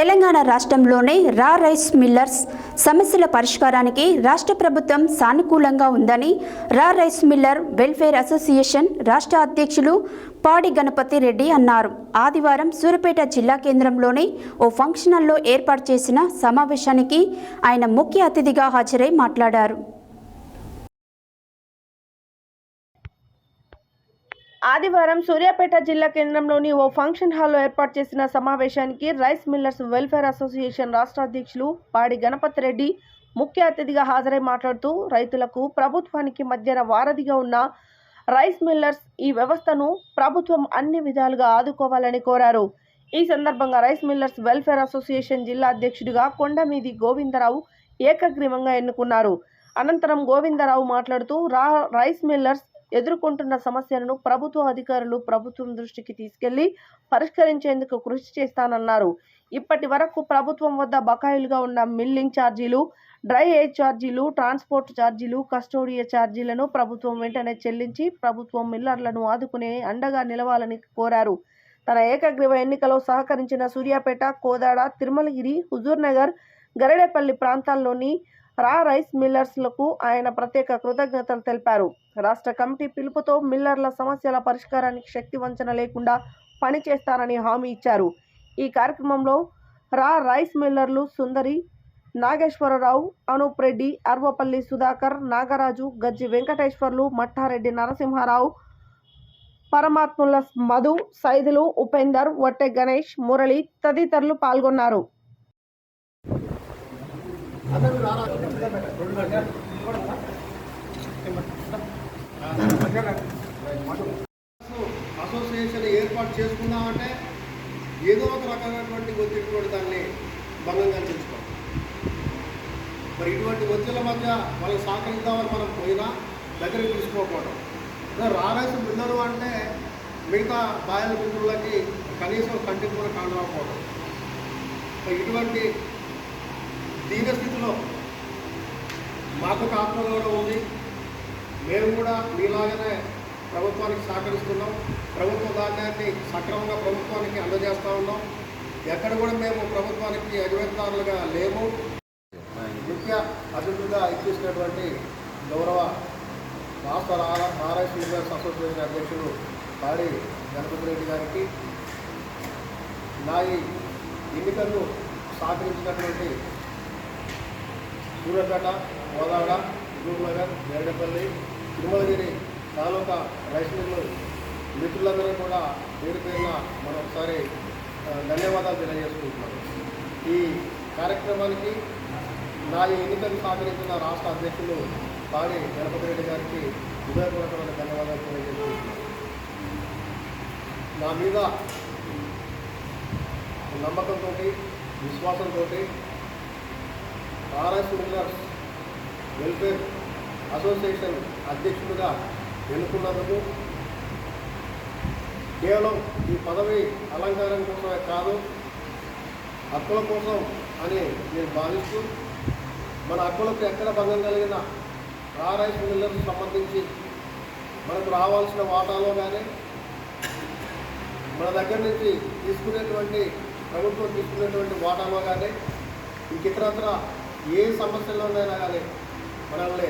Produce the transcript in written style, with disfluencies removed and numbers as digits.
తెలంగాణ రాష్ట్రంలోనే rice millers సమస్యల పరిష్కారానికి రాష్ట్ర ప్రభుత్వం సానుకూలంగా ఉందని రైస్ మిల్లర్ వెల్ఫేర్ అసోసియేషన్ రాష్ట్ర అధ్యక్షులు పాడి గణపతి రెడ్డి అన్నారు. ఆదివారం సూర్యాపేట జిల్లా కేంద్రంలోని ఓ ఫంక్షన్ హాల్లో ఏర్పాటు చేసిన సమావేశానికి ఆయన ముఖ్య అతిథిగా హాజరై మాట్లాడారు. ఆదివారం సూర్యాపేట జిల్లా కేంద్రంలోని ఓ ఫంక్షన్ హాల్లో ఏర్పాటు చేసిన సమావేశానికి రైస్ మిల్లర్స్ వెల్ఫేర్ అసోసియేషన్ రాష్ట్ర అధ్యక్షులు పాడి గణపతి రెడ్డి ముఖ్య అతిథిగా హాజరై మాట్లాడుతూ రైతులకు ప్రభుత్వానికి మధ్యన వారధిగా ఉన్న రైస్ మిల్లర్స్ ఈ వ్యవస్థను ప్రభుత్వం అన్ని విధాలుగా ఆదుకోవాలని కోరారు. ఈ సందర్భంగా రైస్ మిల్లర్స్ వెల్ఫేర్ అసోసియేషన్ జిల్లా అధ్యక్షుడిగా కొండమీది గోవిందరావు ఏకగ్రీవంగా ఎన్నుకున్నారు. అనంతరం గోవిందరావు మాట్లాడుతూ రైస్ మిల్లర్స్ ఎదుర్కొంటున్న సమస్యలను ప్రభుత్వ అధికారులు ప్రభుత్వం దృష్టికి తీసుకెళ్లి పరిష్కరించేందుకు కృషి చేస్తానన్నారు. ఇప్పటి వరకు ప్రభుత్వం వద్ద బకాయిలుగా ఉన్న మిల్లింగ్ ఛార్జీలు, డ్రై ఏజ్ ఛార్జీలు, ట్రాన్స్పోర్ట్ ఛార్జీలు, కస్టోడియా ఛార్జీలను ప్రభుత్వం వెంటనే చెల్లించి ప్రభుత్వం మిల్లర్లను ఆదుకునే అండగా నిలవాలని కోరారు. తన ఏకగ్రీవ ఎన్నికలో సహకరించిన సూర్యాపేట, కోదాడ, తిరుమలగిరి, హుజూర్నగర్, గరిడేపల్లి ప్రాంతాల్లోని రైస్ మిల్లర్స్లకు ఆయన ప్రత్యేక కృతజ్ఞతలు తెలిపారు. రాష్ట్ర కమిటీ పిలుపుతో మిల్లర్ల సమస్యల పరిష్కారానికి శక్తి వంచన లేకుండా పనిచేస్తానని హామీ ఇచ్చారు. ఈ కార్యక్రమంలో రైస్ మిల్లర్లు సుందరి, నాగేశ్వరరావు, అనూప్ రెడ్డి, అర్వపల్లి సుధాకర్, నాగరాజు, గజ్జి వెంకటేశ్వర్లు, మట్టారెడ్డి నరసింహారావు, పరమాత్ముల మధు, సైదులు, ఉపేందర్, వట్టె గణేష్, మురళి తదితరులు పాల్గొన్నారు. అసోసియేషన్ ఏర్పాటు చేసుకుందామంటే ఏదో ఒక రకమైనటువంటి ఒత్తిడి దాన్ని భంగంగా తెచ్చుకోవాలి. మరి ఇటువంటి ఒత్తిళ్ల మధ్య వాళ్ళకి సహకరిద్దామని మనం పోయినా దగ్గరికి తీసుకోకపోవడం, రైస్ మిల్లరు అంటే మిగతా బాయల మిత్రులకి కనీసం కంటికి కూడా కానరాకపోవడం, ఇటువంటి దీనస్థితిలో మాకు ఆత్మగౌరవం ఉంది. మేము కూడా మీలాగానే ప్రభుత్వానికి సహకరిస్తున్నాం. ప్రభుత్వ ధాన్యాన్ని సక్రమంగా ప్రభుత్వానికి అందజేస్తూ ఉన్నాం. ఎక్కడ కూడా మేము ప్రభుత్వానికి ఎగవేతదారులుగా లేము. ముఖ్య అతిథిగా ఇచ్చేసినటువంటి గౌరవ రాష్ట్ర రైస్ మిల్లర్స్ అసోసియేషన్ అధ్యక్షులు పాడి గణపతి రెడ్డి గారికి, నా ఈ ఎన్నికలను సహకరించినటువంటి సూర్యాపేట, కోదాడ, హుజూర్నగర్, గరిడేపల్లి, తిరుమలగిరి తాలూకా రైస్ మిల్లు మిత్రులందరూ కూడా పేరు పేరున మరొకసారి ధన్యవాదాలు తెలియజేసుకుంటున్నాను. ఈ కార్యక్రమానికి నా ఎన్నికలు సహకరించిన రాష్ట్ర అధ్యక్షులు పాడి గణపతి రెడ్డి గారికి హృదయపూర్వకమైన ధన్యవాదాలు తెలియజేసుకుంటున్నాను. నా మీద నమ్మకంతో, విశ్వాసంతో రైస్ మిల్లర్స్ వెల్ఫేర్ అసోసియేషన్ అధ్యక్షుడిగా ఎన్నుకున్నందుకు కేవలం ఈ పదవి అలంకారం కోసమే కాదు, హక్కుల కోసం అని నేను భావిస్తూ, మన హక్కులకు ఎక్కడ భంగం కలిగినా రైస్ మిల్లర్స్ సంబంధించి మనకు రావాల్సిన వాటాలో కానీ, మన దగ్గర నుంచి తీసుకునేటువంటి ప్రభుత్వం తీసుకునేటువంటి వాటాలో కానీ, ఇంకితరత్ర ఏ సమస్యలు ఉన్నాయన్నా కానీ మనల్ని